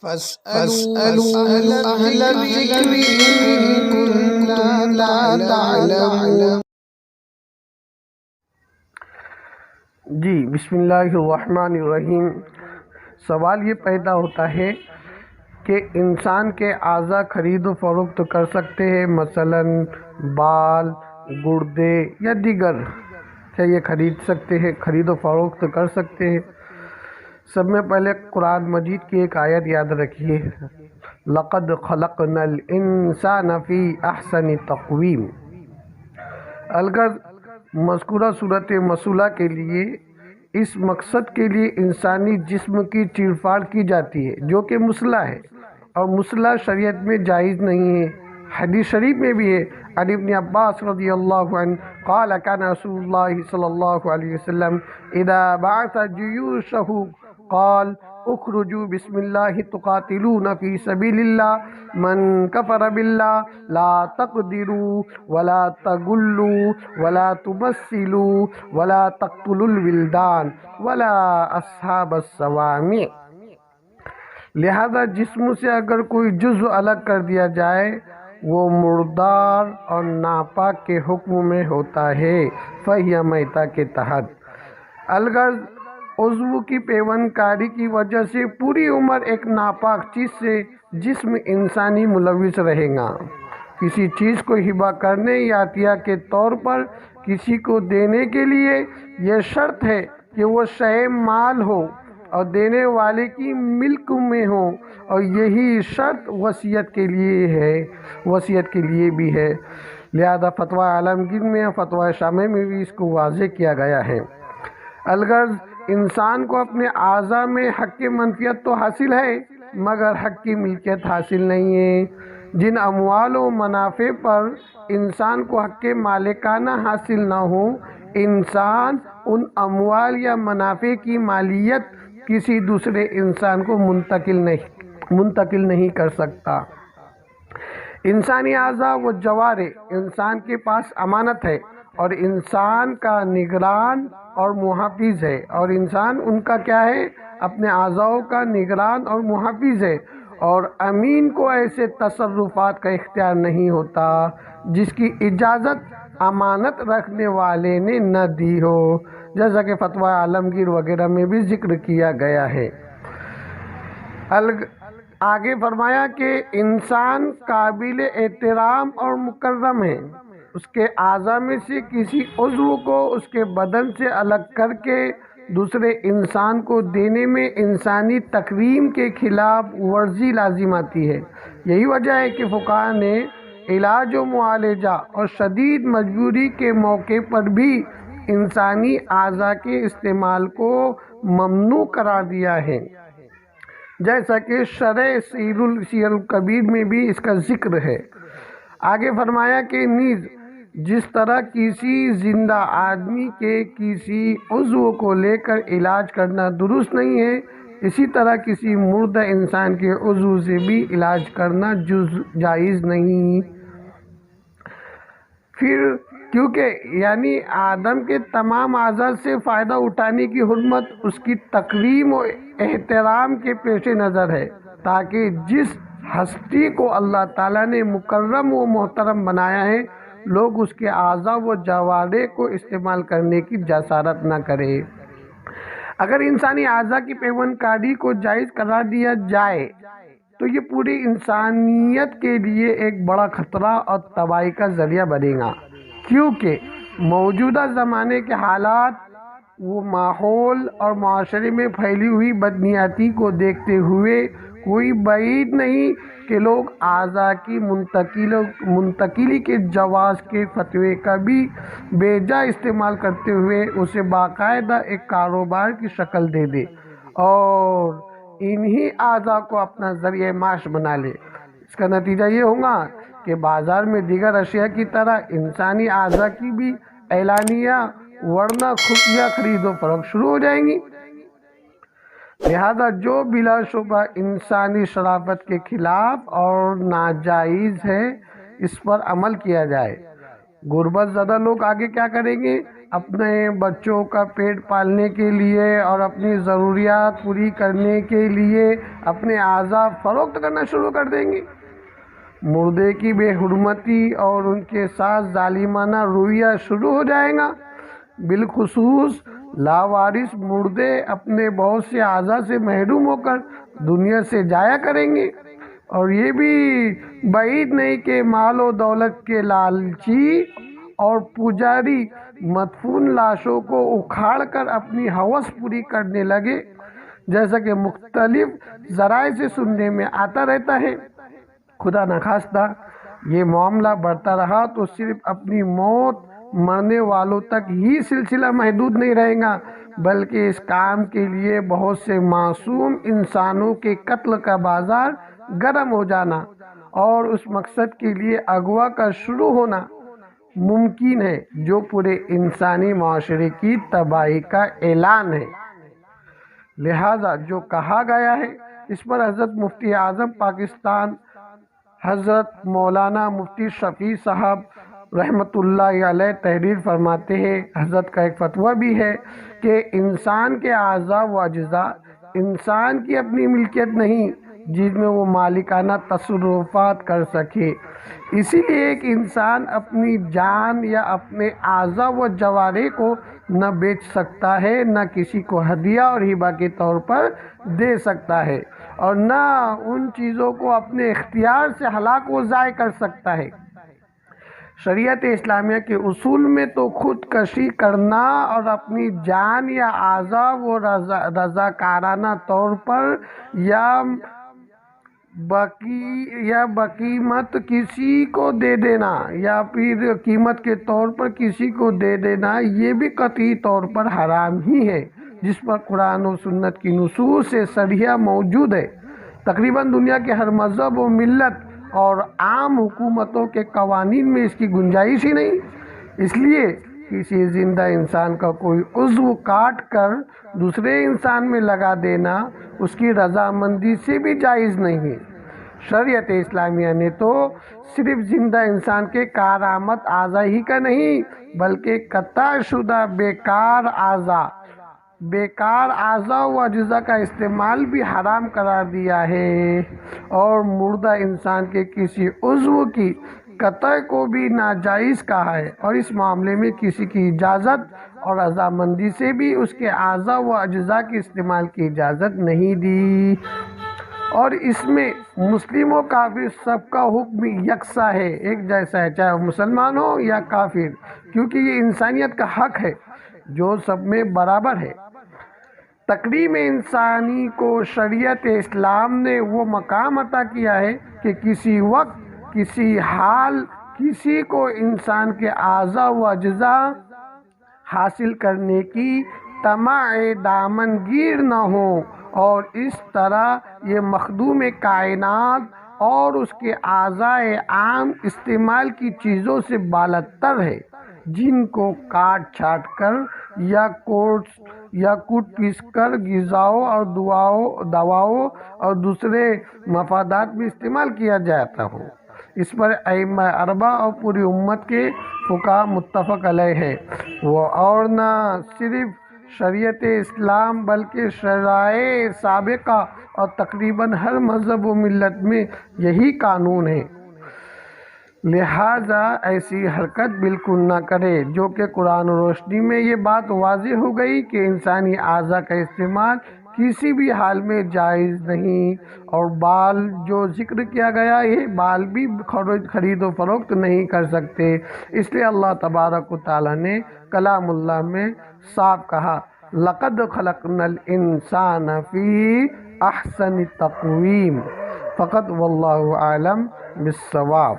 فاسألوا أهل الذكر إن كنتم لا تعلمون۔ جی بسم اللہ الرحمن الرحیم۔ سوال یہ پیدا ہوتا ہے کہ انسان کے اعضاء خرید و فروخت کر سکتے ہیں، مثلا بال، گردے یا دیگر، کیا یہ خرید سکتے ہیں، خرید و فروخت کر سکتے ہیں؟ سب میں پہلے قرآن مجید کی ایک آیت یاد رکھیے، لَقَدْ خَلَقْنَا الْإِنسَانَ فِي أَحْسَنِ تَقْوِيمٍ۔ الغرض مذکورہ صورت مسئلہ کے لیے اس مقصد کے لیے انسانی جسم کی چیر پھاڑ کی جاتی ہے جو کہ مسئلہ ہے، اور مسئلہ شریعت میں جائز نہیں ہے۔ حدیث شریف میں بھی ہے، عن ابن عباس رضی اللہ عنہ قال كان رسول اللہ صلی اللہ علیہ وسلم اذا بعث جیوشہ قال اخرجوا بسم اللہ تقاتلون فی سبیل اللہ من کفر باللہ لا تقدروا ولا تغلوا ولا تمثلوا ولا تقتلوا الولدان ولا اصحاب الصوامع۔ لہذا جسم سے اگر کوئی جزو الگ کر دیا جائے وہ مردار اور ناپاک کے حکم میں ہوتا ہے، فہی میتہ کے تحت۔ الغرض عضو کی پیوند کاری کی وجہ سے پوری عمر ایک ناپاک چیز سے جسم انسانی ملوث رہے گا۔ کسی چیز کو ہبہ کرنے یا عطیہ کے طور پر کسی کو دینے کے لیے یہ شرط ہے کہ وہ شے مال ہو اور دینے والے کی ملک میں ہو، اور یہی شرط وصیت کے لیے ہے، وصیت کے لیے بھی ہے۔ لہذا فتویٰ عالمگیر میں اور فتویٰ شامع میں بھی اس کو واضح کیا گیا ہے۔ الغرض انسان کو اپنے اعضاء میں حق منفیت تو حاصل ہے مگر حق کی ملکیت حاصل نہیں ہے۔ جن اموال و منافع پر انسان کو حق مالکانہ حاصل نہ ہو، انسان ان اموال یا منافع کی مالیت کسی دوسرے انسان کو منتقل نہیں کر سکتا۔ انسانی اعضاء و جوارح انسان کے پاس امانت ہے اور انسان کا نگران اور محافظ ہے، اور انسان ان کا کیا ہے؟ اپنے اعضاء کا نگران اور محافظ ہے، اور امین کو ایسے تصرفات کا اختیار نہیں ہوتا جس کی اجازت امانت رکھنے والے نے نہ دی ہو، جیسا کہ فتویٰ عالمگیر وغیرہ میں بھی ذکر کیا گیا ہے۔ آگے فرمایا کہ انسان قابل احترام اور مکرم ہے۔ اس کے اعضاء میں سے کسی عضو کو اس کے بدن سے الگ کر کے دوسرے انسان کو دینے میں انسانی تکریم کے خلاف ورزی لازم آتی ہے۔ یہی وجہ ہے کہ فقہاء نے علاج و معالجہ اور شدید مجبوری کے موقع پر بھی انسانی اعضاء کے استعمال کو ممنوع قرار دیا ہے، جیسا کہ شرح سیر الکبیر میں بھی اس کا ذکر ہے۔ آگے فرمایا کہ نیز جس طرح کسی زندہ آدمی کے کسی عضو کو لے کر علاج کرنا درست نہیں ہے، اسی طرح کسی مردہ انسان کے عضو سے بھی علاج کرنا جائز نہیں۔ پھر کیونکہ یعنی آدم کے تمام اعضاء سے فائدہ اٹھانے کی حرمت اس کی تکریم و احترام کے پیش نظر ہے، تاکہ جس ہستی کو اللہ تعالیٰ نے مکرم و محترم بنایا ہے لوگ اس کے اعضاء و جوارح کو استعمال کرنے کی جسارت نہ کرے۔ اگر انسانی اعضاء کی پیوند کاری کو جائز قرار دیا جائے تو یہ پوری انسانیت کے لیے ایک بڑا خطرہ اور تباہی کا ذریعہ بنے گا، کیونکہ موجودہ زمانے کے حالات و ماحول اور معاشرے میں پھیلی ہوئی بدنیتی کو دیکھتے ہوئے کوئی بعید نہیں کہ لوگ اعضاء کی منتقلی کے جواز کے فتوے کا بھی بے جا استعمال کرتے ہوئے اسے باقاعدہ ایک کاروبار کی شکل دے دے اور انہی اعضاء کو اپنا ذریعہ معاش بنا لے۔ اس کا نتیجہ یہ ہوگا کہ بازار میں دیگر اشیاء کی طرح انسانی اعضاء کی بھی اعلانیہ ورنہ خفیہ خرید و فروخت شروع ہو جائیں گی۔ لہذا جو بلا شبہ انسانی شرافت کے خلاف اور ناجائز ہے اس پر عمل کیا جائے۔ غربت زدہ لوگ آگے کیا کریں گے؟ اپنے بچوں کا پیٹ پالنے کے لیے اور اپنی ضروریات پوری کرنے کے لیے اپنے اعضاء فروخت کرنا شروع کر دیں گے۔ مردے کی بے حرمتی اور ان کے ساتھ ظالمانہ رویہ شروع ہو جائے گا۔ بالخصوص لاوارث مردے اپنے بہت سے اعضاء سے محروم ہو کر دنیا سے جایا کریں گے، اور یہ بھی بعید نہیں کہ مال و دولت کے لالچی اور پجاری مدفون لاشوں کو اکھاڑ کر اپنی ہوس پوری کرنے لگے، جیسا کہ مختلف ذرائع سے سننے میں آتا رہتا ہے۔ خدا نخواستہ یہ معاملہ بڑھتا رہا تو صرف اپنی موت مرنے والوں تک ہی سلسلہ محدود نہیں رہے گا، بلکہ اس کام کے لیے بہت سے معصوم انسانوں کے قتل کا بازار گرم ہو جانا اور اس مقصد کے لیے اغوا کا شروع ہونا ممکن ہے جو پورے انسانی معاشرے کی تباہی کا اعلان ہے۔ لہذا جو کہا گیا ہے اس پر حضرت مفتی اعظم پاکستان حضرت مولانا مفتی شفیع صاحب رحمۃ اللہ علیہ تحریر فرماتے ہیں۔ حضرت کا ایک فتویٰ بھی ہے کہ انسان کے اعضاء و اجزاء انسان کی اپنی ملکیت نہیں جس میں وہ مالکانہ تصرفات کر سکے، اسی لیے ایک انسان اپنی جان یا اپنے اعضاء و جوارح کو نہ بیچ سکتا ہے، نہ کسی کو ہدیہ اور ہبہ کے طور پر دے سکتا ہے، اور نہ ان چیزوں کو اپنے اختیار سے ہلاک و ضائع کر سکتا ہے۔ شریعت اسلامیہ کے اصول میں تو خودکشی کرنا اور اپنی جان یا اعضاء و رضاکارانہ طور پر یا بقیمت کسی کو دے دینا یا پھر قیمت کے طور پر کسی کو دے دینا، یہ بھی قطعی طور پر حرام ہی ہے، جس پر قرآن و سنت کی نصوص سے صریح موجود ہے۔ تقریباً دنیا کے ہر مذہب و ملت اور عام حکومتوں کے قوانین میں اس کی گنجائش ہی نہیں، اس لیے کسی زندہ انسان کا کوئی عضو کاٹ کر دوسرے انسان میں لگا دینا اس کی رضامندی سے بھی جائز نہیں ہے۔ شریعت اسلامیہ نے تو صرف زندہ انسان کے کارآمد اعضاء ہی کا نہیں بلکہ قطع شدہ بیکار اعضاء و اجزاء کا استعمال بھی حرام قرار دیا ہے، اور مردہ انسان کے کسی عضو کی قطع کو بھی ناجائز کہا ہے، اور اس معاملے میں کسی کی اجازت اور رضامندی سے بھی اس کے اعضاء و اجزاء کے استعمال کی اجازت نہیں دی، اور اس میں مسلم و کافر سب کا حکم یکساں ہے، ایک جیسا ہے، چاہے وہ مسلمان ہو یا کافر، کیونکہ یہ انسانیت کا حق ہے جو سب میں برابر ہے۔ تکریم انسانی کو شریعت اسلام نے وہ مقام عطا کیا ہے کہ کسی وقت کسی حال کسی کو انسان کے اعضاء و اجزاء حاصل کرنے کی طمع دامن گیر نہ ہو، اور اس طرح یہ مخدوم کائنات اور اس کے اعضاء عام استعمال کی چیزوں سے بالاتر ہے، جن کو کاٹ چھانٹ کر یا کوٹ پیس کر غذاؤں اور دواؤں اور دوسرے مفادات میں استعمال کیا جاتا ہو۔ اس پر ائمہ اربعہ اور پوری امت کے فقہاء متفق علیہ ہے، وہ اور نہ صرف شریعت اسلام بلکہ شرائع سابقہ اور تقریباً ہر مذہب و ملت میں یہی قانون ہے۔ لہٰذا ایسی حرکت بالکل نہ کرے، جو کہ قرآن و روشنی میں یہ بات واضح ہو گئی کہ انسانی اعضاء کا استعمال کسی بھی حال میں جائز نہیں، اور بال جو ذکر کیا گیا یہ بال بھی خرید و فروخت نہیں کر سکتے، اس لیے اللہ تبارک و تعالیٰ نے کلام اللہ میں صاف کہا لَقَدْ خَلَقْنَا الْإِنسَانَ فِي أَحْسَنِ تَقْوِيمٍ۔ فقط واللہ عالم بالصواب۔